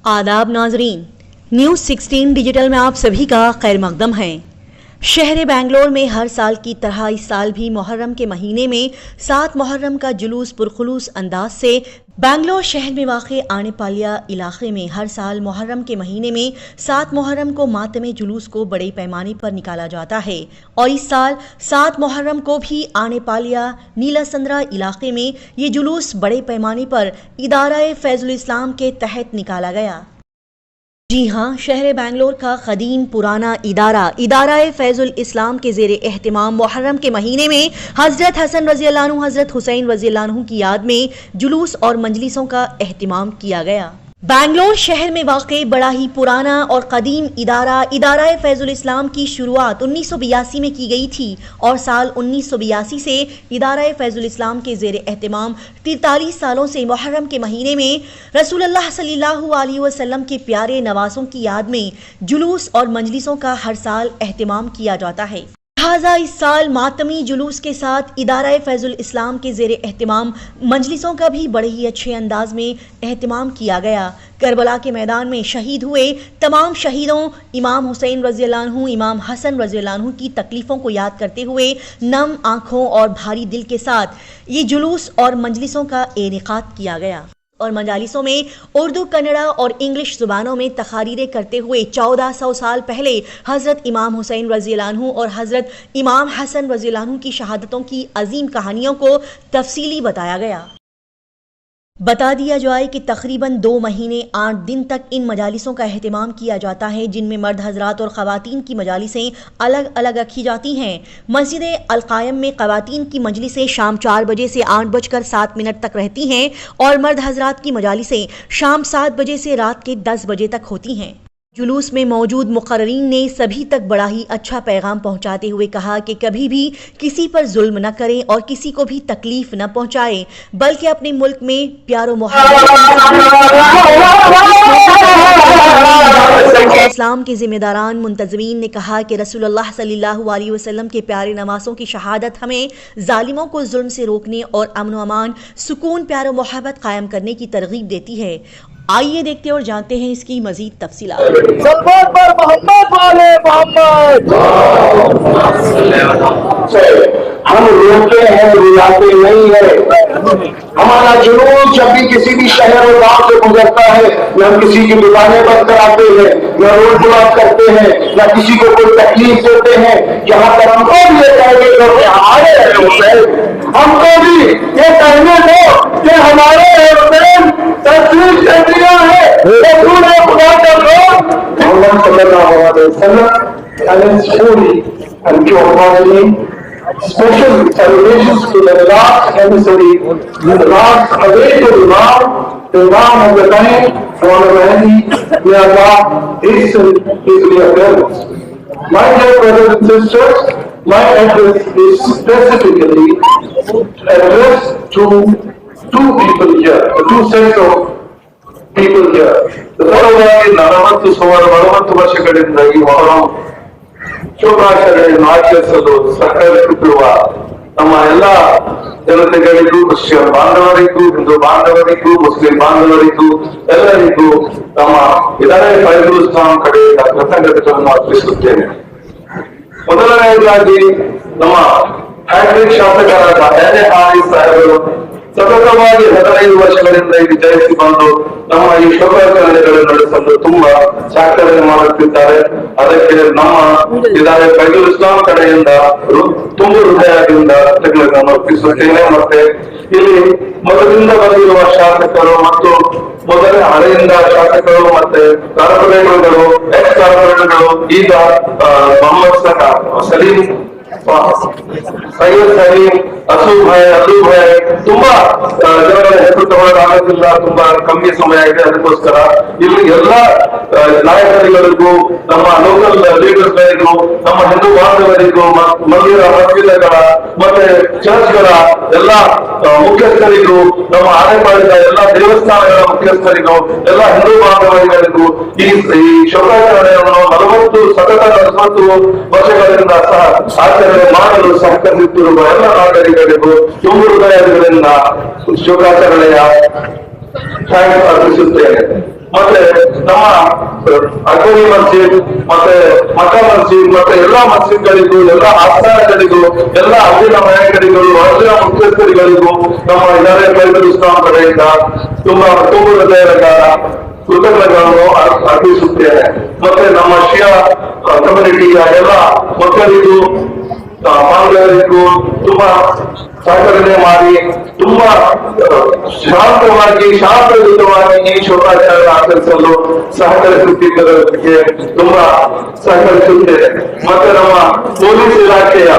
आदाब नाजरीन, news 16 digital में आप सभी का खैर मकदम है। शहर बेंगलोर में हर साल की तरह इस साल भी मुहर्रम के महीने में 7 मुहर्रम का जुलूस पुरखुलूस अंदाज से बेंगलोर शहर में वाक़े आनेपालिया इलाके में हर साल मुहर्रम के महीने में 7 मुहर्रम को मातम जुलूस को बड़े पैमाने पर निकाला जाता है और इस साल 7 मुहर्रम को भी आनेपालिया नीलासंद्रा इलाके में ये जुलूस बड़े पैमाने पर इदारा फैजुल इस्लाम के तहत निकाला गया। जी हाँ, शहर बेंगलोर का कदीम पुराना इदारा फैजुल इस्लाम के ज़ेरे एहतिमाम मुहर्रम के महीने में हज़रत हसन रज़ी अल्लाह अन्हु, हज़रत हुसैन रज़ी अल्लाह अन्हु की याद में जुलूस और मजलिसों का एहतिमाम किया गया। बेंगलोर शहर में वाक़ई बड़ा ही पुराना और कदीम इदारा फैजुल इस्लाम की शुरुआत 1982 में की गई थी और साल 1982 से इदारा फैजुल इस्लाम के ज़ेर एहतिमाम 43 सालों से मुहर्रम के महीने में रसूलुल्लाह सल्लल्लाहु अलैहि वसल्लम के प्यारे नवासों की याद में जुलूस और मजलिसों का हर साल एहतिमाम किया जाता है। लिहाजा इस साल मातमी जुलूस के साथ इदारा फैजुल इस्लाम के ज़ेरे एहतिमाम मजलिसों का भी बड़े ही अच्छे अंदाज में एहतिमाम किया गया। करबला के मैदान में शहीद हुए तमाम शहीदों इमाम हुसैन रज़ी अल्लाह अन्हु, इमाम हसन रज़ी अल्लाह अन्हु की तकलीफ़ों को याद करते हुए नम आँखों और भारी दिल के साथ ये जुलूस और मजलिसों का इनेकाद किया गया और मजालिसों में उर्दू, कन्नड़ा और इंग्लिश ज़ुबानों में तकारीरें करते हुए 1400 साल पहले हज़रत इमाम हुसैन रज़ी अल्लाह अन्हु और हज़रत इमाम हसन रज़ी अल्लाह अन्हु की शहादतों की अजीम कहानियों को तफसीली बताया गया। बता दिया जाए कि तकरीबन 2 महीने 8 दिन तक इन मजालिसों का एहतिमाम किया जाता है, जिनमें मर्द हजरात और ख़वातीन की मजालिसें अलग अलग रखी जाती हैं। मस्जिद अल-कायम में ख़वातीन की मजलिसें शाम 4 बजे से 8:07 तक रहती हैं और मर्द हजरात की मजालिसें शाम 7 बजे से रात के 10 बजे तक होती हैं। जुलूस में मौजूद मुक़र्रिरीन ने सभी तक बड़ा ही अच्छा पैगाम पहुंचाते हुए कहा कि कभी भी किसी पर जुल्म न करें और किसी को भी तकलीफ न पहुंचाएं, बल्कि अपने मुल्क में प्यारो इस्लाम के जिम्मेदारान मुंतज़मीन ने कहा कि रसूलुल्लाह सल्लल्लाहु अलैहि वसल्लम के प्यारे नवासों की शहादत हमें जालिमों को जुल्म से रोकने और अमन व अमान, सुकून, प्यार व मोहब्बत कायम करने की तरगीब देती है। आइए देखते और जानते हैं इसकी मजीद तफसीलात। हम रोके हैं, रुलाते नहीं है। हमारा जुलूस जब भी किसी भी शहर और गांव से गुजरता है, न हम किसी की दुकानें बंद कराते हैं, न रोड ब्लॉक करते हैं, न किसी को कोई तकलीफ देते हैं। यहाँ पर हमको भी ये कहने दो कि हमारे हमको भी ये कहने दो कि हमारे तस्वीर से दिया है खुदा का रोग मोहम्मद सल्लल्लाहु अलैहि वसल्लम and to accordingly special celebrations to the last emissary, the last awaited the Imam of the time, Mawlana Mahdi, may Allah hasten his reappearance. My dear brothers and sisters, my address is specifically addressed to two people here, two sets of people here. The following 40 ವರ್ಷಗಳಿಂದ ಈ ಮೊಹರಂ ಶೋಭಾಚರಣೆಯನ್ನು ಆಚರಿಸಲು ಸಹಕರಿಸುತ್ತಿರುವ ನಮ್ಮ ಎಲ್ಲ ಜನತೆಗಳಿಗೂ, Christian ಬಾಂಧವರಿಗೂ, Hindu ಬಾಂಧವರಿಗೂ, Muslim ಬಾಂಧವರಿಗೂ ಎಲ್ಲರಿಗೂ ನಮ್ಮ ಇದಾರೆ ಫೈಜುಲ್ ಇಸ್ಲಾಂ ಕಡೆಯಿಂದ ಕೃತಜ್ಞತೆಗಳನ್ನು ಅರ್ಪಿಸುತ್ತೇನೆ. ಮೊದಲನೆಯದಾಗಿ ನಮ್ಮ ಹ್ಯಾಟ್ರಿಕ್ ಶಾಸಕರಾದ ಎನ್.ಎ. ಹಾರಿಸ್ ಸಾಹೇಬರು ಸತತವಾಗಿ 15 ವರ್ಷಗಳಿಂದ ಇಲ್ಲಿ ಜಯಿಸಿ ಬಂದು ನಮ್ಮ ಈ ಶೋಭಾಚರಣೆಗಳನ್ನು ನಡೆಸಲು ತುಂಬಾ ಸಹಕಾರ ಮಾಡುತ್ತಿದ್ದಾರೆ. ಅದಕ್ಕೆ ನಮ್ಮ ಇದಾರೆ ಫೈಜುಲ್ ಇಸ್ಲಾಂ ಕಡೆಯಿಂದ ತುಂಬ ಹೃದಯದಿಂದ ಕೃತಜ್ಞತೆಗಳನ್ನು ಅರ್ಪಿಸುತ್ತೇನೆ. ಮತ್ತೆ ಇಲ್ಲಿ ಮೊದಲಿಂದ ಬಂದಿರುವ ಶಾಸಕರು ಮತ್ತು ಹಳೆಯಿಂದ ಶಾಸಕರು ಮತ್ತೆ ಕಾರ್ಪೊರೇಟರ್ಗಳು, ಎಕ್ಸ್ ಕಾರ್ಪೊರೇಟರ್ಗಳು, ಈಗ ಮೊಹಮ್ಮದ್ ಸಲೀಂ, ಸೈಯದ್ ಸಲೀಂ, ಅಲ್ಲೂ ಭಾಯ್ ತುಂಬಾ ಜನರ ಹೆಸರು ತಗೊಳ್ಳೋದಾಗೋದಿಲ್ಲ, ತುಂಬಾ ಕಮ್ಮಿ ಸಮಯ ಇದೆ. ಅದಕ್ಕೋಸ್ಕರ ಇಲ್ಲಿ ಎಲ್ಲ ನಾಯಕರಿಗಳಿಗೂ, ನಮ್ಮ ಲೋಕಲ್ ಲೀಡರ್ಸ್ಗಳಿಗೂ, ನಮ್ಮ ಹಿಂದೂ ಬಾಂಧವರಿಗೂ, ಮಂದಿರ ಮಸ್ಜಿದ್ಗಳ ಮತ್ತೆ ಚರ್ಚ್ಗಳ ಎಲ್ಲ ಮುಖ್ಯಸ್ಥರಿಗೂ, ನಮ್ಮ ಆನೆಪಾಳ್ಯದ ಎಲ್ಲ ದೇವಸ್ಥಾನಗಳ ಮುಖ್ಯಸ್ಥರಿಗೂ, ಎಲ್ಲ ಹಿಂದೂ ಬಾಂಧವರಿಗಳಿಗೂ ಈ ಶೋಭಾಚರಣೆಯನ್ನು 40 ವರ್ಷಗಳಿಂದ ಸಹ ಆಚರಣೆ ಮಾಡಲು ಸಹಕರಿಸುತ್ತಿರುವ ಎಲ್ಲ ನಾಗರಿಕರಿಗೂ ತುಂಬ ಹೃದಯದಿಂದ ಶೋಭಾಚರಣೆಯ ಥ್ಯಾಂಕ್ಸ್ ಅರ್ಪಿಸುತ್ತೇನೆ. ಮತ್ತೆ ನಮ್ಮ ಅಕ್ಬರಿ ಮಸ್ಜಿದ್ ಮತ್ತೆ ಮಕ್ಕಾ ಮಸ್ಜಿದ್ ಮತ್ತೆ ಎಲ್ಲಾ ಮಸ್ಜಿದ್ಗಳಿಗೂ ಎಲ್ಲಾ ಆಸ್ಥಾನಗಳಿಗೂ ಎಲ್ಲಾ ಅಲ್ಲಿನ ನಾಯಕರಿಗಳು ಅಲ್ಲಿನ ಮುಖ್ಯಸ್ಥರಿಗಳಿಗೂ ನಮ್ಮ ಇದಾರೆ ಕೈಬಲ್ ಇಸ್ಲಾಂ ಕಡೆಯಿಂದ ತುಂಬಾ ತುಂಬ ಹೃದಯದ ಕೃತಜ್ಞತೆಗಳನ್ನು ಅರ್ಪಿಸುತ್ತೇನೆ. ಮತ್ತೆ ನಮ್ಮ ಶಿಯಾ ಕಮ್ಯುನಿಟಿಯ ಎಲ್ಲ ಮಕ್ಕಳಿಗೂ ಬಾಂಧವರಿಗೂ ತುಂಬಾ ಸಹಕರಣೆ ಮಾಡಿ ತುಂಬಾ ಶಾಂತಯುತವಾಗಿ ಈ ಶೋಭಾಚಾರ ಆಚರಿಸಲು ಸಹಕರಿಸುತ್ತಿದ್ದದಕ್ಕೆ ತುಂಬಾ ಸಹಕರಿಸುತ್ತೇನೆ. ಮತ್ತೆ ನಮ್ಮ ಪೊಲೀಸ್ ಇಲಾಖೆಯ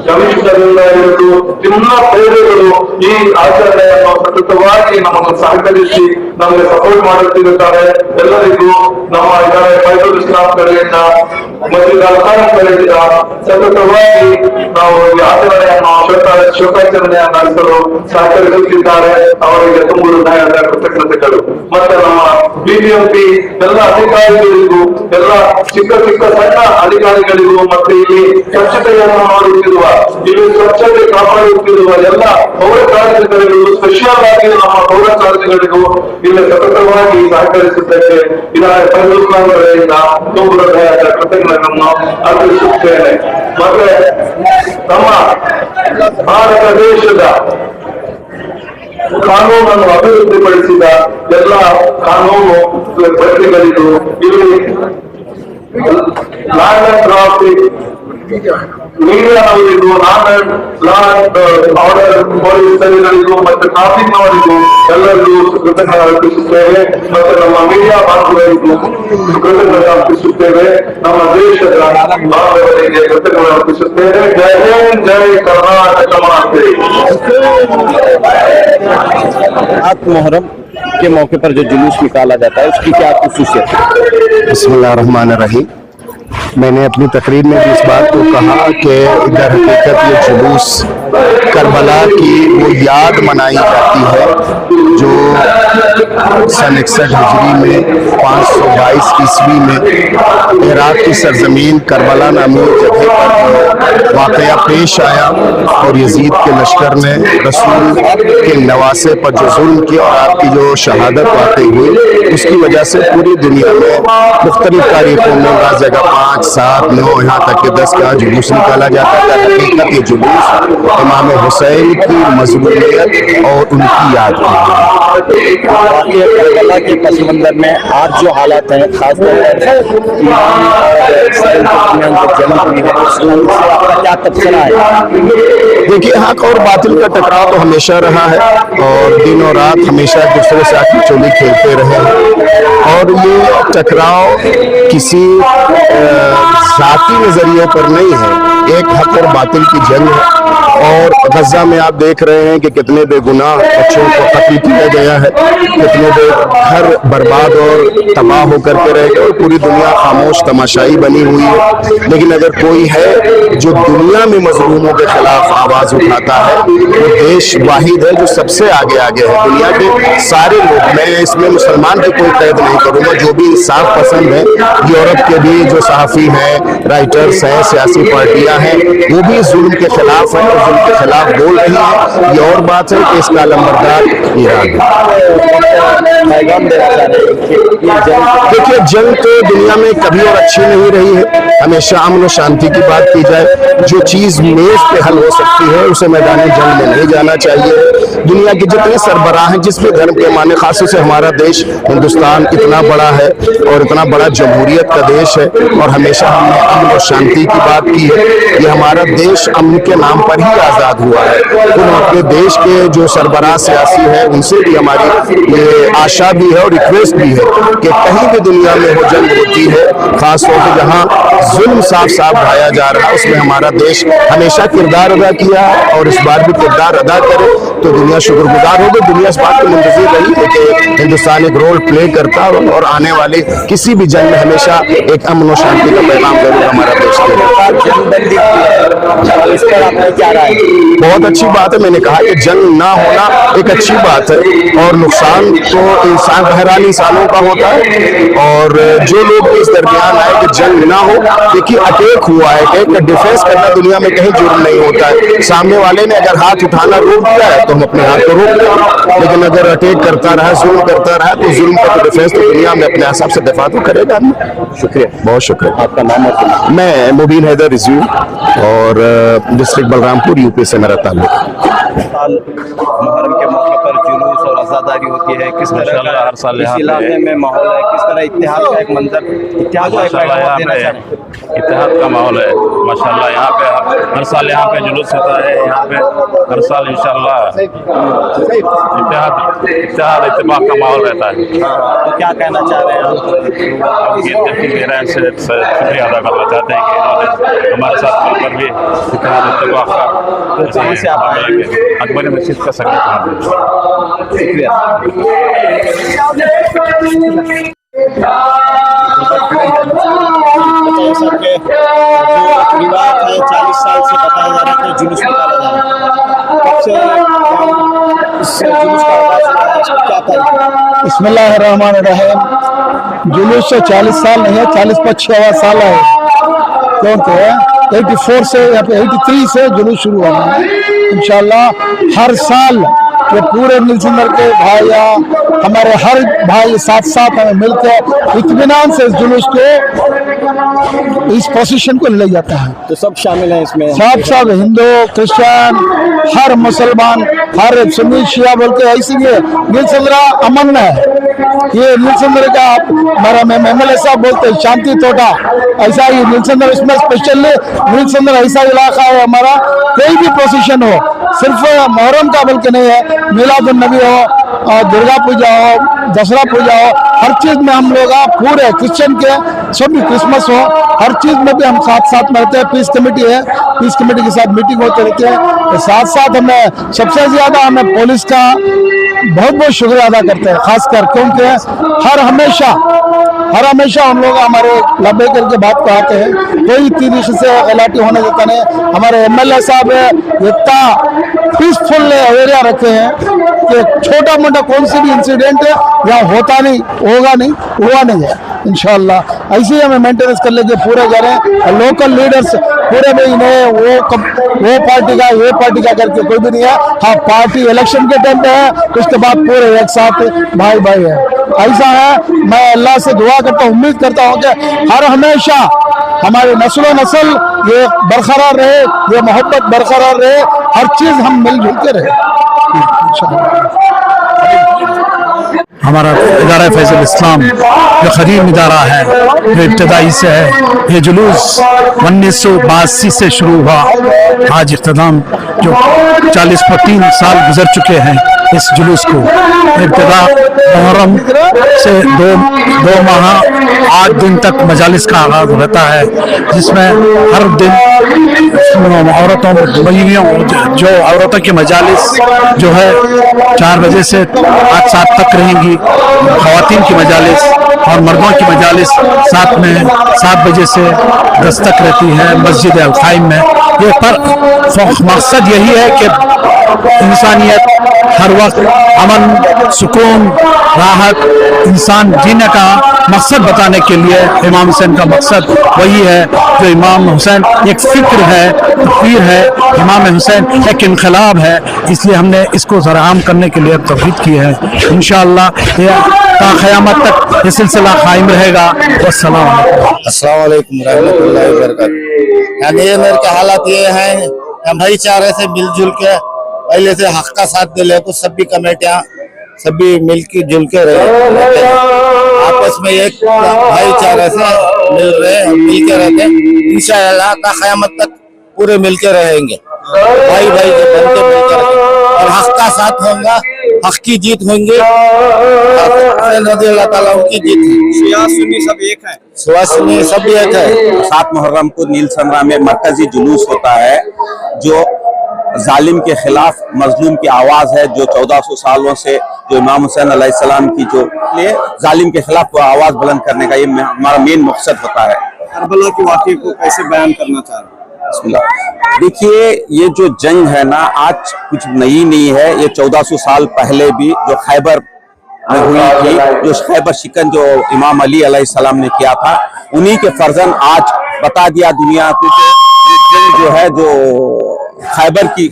ಕಮಿಷನರಿಂದ ಹಿಡಿದು ಎಲ್ಲ ಪೇದೆಗಳು ಈ ಆಚರಣೆಯನ್ನು ಸತತವಾಗಿ ನಮ್ಮನ್ನು ಸಹಕರಿಸಿ ನಮಗೆ ಸಪೋರ್ಟ್ ಮಾಡುತ್ತಿರುತ್ತಾರೆ. ಎಲ್ಲರಿಗೂ ನಮ್ಮ ಇದ್ದಾರೆ ಬೈಬಲ್ ಇಸ್ಲಾಂ ಕಡೆಯಿಂದ ಮಸ್ಜಿದ್ ಅಲ್ಖಾನ್ ಕಡೆಯಿಂದ ಸತತವಾಗಿ ನಾವು ಈ ಆಚರಣೆಯನ್ನು ಶೋಕಾಚರಣೆಯನ್ನು ನಡೆಸಲು ಸಹಕರಿಸುತ್ತಿದ್ದಾರೆ. ಅವರಿಗೆ ತುಂಬ ಹೃದಯದ ಕೃತಜ್ಞತೆಗಳು. ಮತ್ತೆ ನಮ್ಮ ಬಿಬಿಎಂಪಿ ಎಲ್ಲ ಅಧಿಕಾರಿಗಳಿಗೂ ಎಲ್ಲ ಚಿಕ್ಕ ಚಿಕ್ಕ ಸಣ್ಣ ಅಧಿಕಾರಿಗಳಿಗೂ ಮತ್ತೆ ಇಲ್ಲಿ ಸ್ವಚ್ಛತೆಯನ್ನು ಮಾಡುತ್ತಿರುವ ಇಲ್ಲಿ ಸ್ವಚ್ಛತೆ ಕಾಪಾಡುತ್ತಿರುವ ಎಲ್ಲ ಪೌರ ಕಾರ್ಮಿಕರಿಗೂ ಸ್ಪೆಷಲ್ ಆಗಿ ನಮ್ಮ ಪೌರ ಕಾರ್ಮಿಕರಿಗೂ ಇಲ್ಲಿ ಸತತವಾಗಿ ಸಹಕರಿಸುತ್ತಕ್ಕೆ ಇದಾರೆ ಕಡೆಯಿಂದ ತುಂಬ ಹೃದಯದ ಕೃತಜ್ಞತೆಯನ್ನು ಅರ್ಪಿಸುತ್ತೇನೆ. ಮತ್ತೆ ನಮ್ಮ ಭಾರತ ದೇಶದ ಕಾನೂನನ್ನು ಅಭಿವೃದ್ಧಿಪಡಿಸಿದ ಎಲ್ಲ ಕಾನೂನು ಪ್ರತಿಗಳಿಗೂ ಇಲ್ಲಿ ಲ್ಯಾಂಡ್ ಅಂಡ್ ಟ್ರಾಫಿಕ್ ಮೀಡಿಯಾನವರಿಗೂ ಲ್ಯಾಂಡ್ ಆರ್ಡರ್ ಪೊಲೀಸರಿಗೂ ಮತ್ತೆ ಟ್ರಾಫಿಕ್ನವರಿಗೂ ಎಲ್ಲರಿಗೂ ಕೃತಜ್ಞತೆ ಅರ್ಪಿಸುತ್ತೇವೆ. ಮತ್ತೆ ನಮ್ಮ ಮೀಡಿಯಾ ಬಾಂಧವರಿಗೂ ಕೃತಜ್ಞತೆ ಅರ್ಪಿಸುತ್ತೇವೆ. ನಮ್ಮ ದೇಶದ ಬಾಂಧವರಿಗೆ ಕೃತಜ್ಞತೆ ಅರ್ಪಿಸುತ್ತೇವೆ. ಜೈ ಹಿಂದ್, ಜೈ ಕರ್ನಾಟಕ ಮಾತೆ. मुहर्रम के मौके पर जो जुलूस निकाला जाता है उसकी क्या खुसूसियत है? बिस्मिल्लाहिर्रहमानिर्रहीम। मैंने अपनी तकरीर में भी इस बात को कहा कि दर हकीकत ये जुलूस करबला की वो याद मनाई जाती है जो सन 61 हिजरी में 522 ईस्वी में इराक की सरजमीन करबला नामी जगह पर वाकया पेश आया और यजीद के लश्कर ने रसूल के नवासे पर जो जुल्म किया और आपकी जो शहादत वाकई हुई उसकी वजह से पूरी दुनिया में मुख्तलिफ तारीखों में बाज़ जगह 5, 7, 9 यहाँ तक के 10 का जुलूस निकाला जाता है। हकीकत ये जुलूस इमाम हुसैन की मजलूमियत और उनकी याद करबला के पस मंजर में आज जो हालात हैं खासतौर पर क्या तबसरा है? देखिए, हक और बातिल का टकराव तो हमेशा रहा है और दिन और रात हमेशा एक दूसरे से आखिर चोली खेलते रहे हैं और ये टकराव किसी जाती नजरिए पर नहीं है, एक हक और बातिल की जंग है। और गजा में आप देख रहे हैं कि कितने बेगुनाह बच्चों को कत्ल किया गया है, कितने घर बर्बाद और तबाह होकर के रह गए और पूरी दुनिया खामोश तमाशाई बनी हुई है। लेकिन अगर कोई है जो दुनिया में मजलूमों के खिलाफ आवाज उठाता है वो देश वाहिद है जो सबसे आगे आगे है। दुनिया के सारे लोग, मैं इसमें मुसलमान की कोई कैद नहीं करूंगा, जो भी इंसाफ पसंद है, यूरोप के भी जो सहाफ़ी हैं, राइटर्स हैं, सियासी पार्टियां हैं, वो भी जुल्म के खिलाफ हैं और जुल्म के खिलाफ बोल रही है। ये और बात है कि इसका लंबरदार ईरान है। देखिए, जंग तो दुनिया में कभी और अच्छी नहीं रही है, हमेशा अमन और शांति की बात की जाए। जो चीज मेज पे हल हो सकती है उसे मैदान जंग में नहीं जाना चाहिए। दुनिया के जितने सरबराह हैं, जिस भी धर्म के माने, खास से हमारा देश हिंदुस्तान इतना बड़ा है और इतना बड़ा जमहूरियत का देश है और हमेशा हमने अमन और शांति की बात की है। ये हमारा देश अमन के नाम पर ही आजाद हुआ है। उन अपने देश के जो सरबराह सियासी है उनसे भी हमारी ये आशा भी है और रिक्वेस्ट भी है कि कहीं भी दुनिया में हो जंग होती है, खासतौर से जहाँ जुल्म साफ साफ ढाया जा रहा है, उसमें हमारा देश हमेशा किरदार अदा किया है और इस बार भी किरदार अदा करे तो दुनिया शुक्रगुजार होगी। दुनिया इस बात को मुंतज़िर रही है कि हिंदुस्तान एक रोल प्ले करता है और आने वाले किसी भी जंग में हमेशा एक अमन और शांति का पैगाम जरूर हमारा देश देगा। बहुत अच्छी बात है, मैंने कहा कि जंग ना होना एक अच्छी बात है और नुकसान तो इंसान बहरहाल इंसानों का होता है और जो लोग इस दरमियान आए कि जंग ना हो, देखिए अटैक हुआ है, अटैक का डिफेंस करना दुनिया में कहीं जुर्म नहीं होता है। सामने वाले ने अगर हाथ उठाना रोक दिया है तो हम अपने हाथ को रोक लें, लेकिन अगर अटैक करता रहा, जुल्म करता रहा, तो जुल्म का तो डिफेंस तो दुनिया में अपने हिसाब से दफा तो करेगा। शुक्रिया, बहुत शुक्रिया। आपका नाम और जिला? मैं मुबीन हैदर रिज्यू और डिस्ट्रिक्ट बलरामपुर, यूपी से मेरा ताल्लुक। मुहर्रम के मौके पर जुलूस और आज़ादारी होती है, किस तरह का हर साल इस इलाके में माहौल है, किस तरह इत्तेहाद का एक मंजर, इत्तेहाद का एक पैगाम देना चाह रहे हैं? इत्तेहाद का माहौल है माशाल्लाह। यहाँ पे हर साल यहाँ पे जुलूस होता है, यहाँ पे हर साल इंशाल्लाह इत्तेहाद इत्तेफाक का माहौल रहता है। तो क्या कहना चाह रहे हैं आप? ये तकलीफ दे रहे हैं, शुक्रिया अदा करना चाहते हैं कि इन्होंने हमारे साथ मिलकर भी इत्तेहाद इत्तेफाक का कहाँ से आप आए हैं? अकबर मस्जिद का संगठन। शुक्रिया। रिवाज है 40 साल से बताया जा रहा है कि जुलूस निकाला जा रहा है, कब से इस जुलूस का आगाज हुआ है, इसकी क्या तारीख? बिस्मिल्लाहिर्रहमानिर्रहीम। जुलूस से 40 साल नहीं है, 40-50 साल है, क्योंकि 84 से या फिर 83 से जुलूस शुरू हुआ है। इंशाल्लाह हर साल ये पूरे नीलसंदर के भाई या हमारे हर भाई साथ साथ हमें मिलकर इत्मीनान से इस जुलूस को, इस पोजीशन को ले जाता है। तो सब शामिल हैं इसमें? सब हिंदू, क्रिश्चियन, हर मुसलमान, हर सुन्नी शिया बोलते हैं। इसीलिए नीलसंदरा अमन है, ये नीलसंदर का हमारा MLA साहब बोलते हैं शांति तोटा, ऐसा ही नीलसंदर, इसमें स्पेशली नीलसंदर ऐसा इलाका है हमारा, कोई भी पोजीशन हो, सिर्फ मुहर्रम का बल्कि नहीं है, मिलादुन नबी हो और दुर्गा पूजा हो, दशहरा पूजा हो, हर चीज में हम लोग पूरे क्रिश्चियन के सभी, क्रिसमस हो, हर चीज में भी हम साथ साथ में रहते हैं। पीस कमेटी है, पीस कमेटी के साथ मीटिंग होते रहती है। तो साथ साथ हमें सबसे ज्यादा हमें पुलिस का बहुत बहुत शुक्रिया अदा करते हैं, खासकर क्योंकि हर हमेशा हम लोग हमारे लब्बे करके बात को आते हैं, कोई तरीके से गलती होने देता नहीं। हमारे MLA साहब इतना पीसफुल एरिया रखे हैं कि छोटा मोटा कौन सी भी इंसिडेंट है या होता नहीं, होगा नहीं, हुआ नहीं है। इंशाल्लाह ऐसे ही हमें मेंटेनेंस कर लेके पूरे करें। लोकल लीडर्स पूरे में इन्हें वो पार्टी का ये पार्टी का करके कोई भी नहीं है। हाँ, पार्टी इलेक्शन के टाइम पे है, उसके बाद पूरे एक साथ भाई भाई है, ऐसा है। मैं अल्लाह से दुआ करता हूँ, उम्मीद करता हूँ कि हर हमेशा हमारी नस्लों नस्ल ये बरकरार रहे, ये मोहब्बत बरकरार रहे, हर चीज हम मिलजुल के रहे। हमारा इदारा फैज़ल इस्लाम जो कदीम इदारा है, जो इब्तदाई से है, ये जुलूस 1982 से शुरू हुआ। आज इख्तिताम जो 40-3 साल गुजर चुके हैं इस जुलूस को। इब्तिदा मुहर्रम से दो माह 8 दिन तक मजालिस का आगाज रहता है, जिसमें हर दिन औरतों बीवियों जो औरतों की मजालिस जो है 4 बजे से 8-7 तक रहेंगी, ख़वातीन की मजालिस और मर्दों की मजालिस साथ में 7 बजे से 10 तक रहती है मस्जिद अल-क़ाइम में। ये पर मकसद यही है कि इंसानियत हर वक्त अमन, सुकून, राहत, इंसान जीने का मकसद बताने के लिए इमाम हुसैन का मकसद वही है। जो इमाम हुसैन एक फिक्र है, तकरीर है, इमाम हुसैन एक इनकलाब है, इसलिए हमने इसको ज़रा आम करने के लिए तौहीद की है। इंशाअल्लाह ये ता क़यामत तक ये सिलसिला कायम रहेगा। अस्सलाम वालेकुम रहमतुल्लाहि व बरकातहू। यानी ये मेरे के हालात ये हैं, हम भाईचारे से मिलजुल के पहले से हक का साथ दे ले, कुछ सभी कमेटियाँ सभी मिल के जुल के रहे, आपस में एक भाईचारे से मिल के रहते, इंशाअल्लाह ता क़यामत तक पूरे मिल के रहेंगे, भाई भाई के बन के मिल के रहेंगे और हक का साथ होगा, हक की जीत होंगी, अल्लाह ताला उनकी जीत है। शिया सुन्नी सब एक है, शिया सुन्नी सब एक है। 7 मुहर्रम को नीलसंदरा में मरकजी जुलूस होता है, जो जालिम के खिलाफ मजलूम की आवाज़ है, जो 1400 सालों से जो इमाम हुसैन अलैहिस्सलाम की जो लिए जालिम के खिलाफ वो आवाज़ बुलंद करने का ये हमारा मेन मकसद होता है। करबला के वाक़े को कैसे बयान करना चाह रहे हैं? देखिए, ये जो जंग है ना, आज कुछ नई नहीं है, ये 1400 साल पहले भी जो खैबर में हुई थी, जो खैबर शिकन जो इमाम अली अलैहिस्सलाम ने किया था, उन्हीं के फर्जन आज बता दिया दुनिया को कि ये जंग जो है, जो खैबर की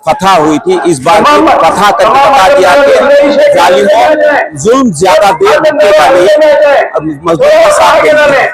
فتح ہوئی تھی، اس بار بھی فتح کر کے بتا دیا کہ ظالموں ظلم زیادہ دیر رکے گا نہیں، مزدور کا ساتھ دیں گے۔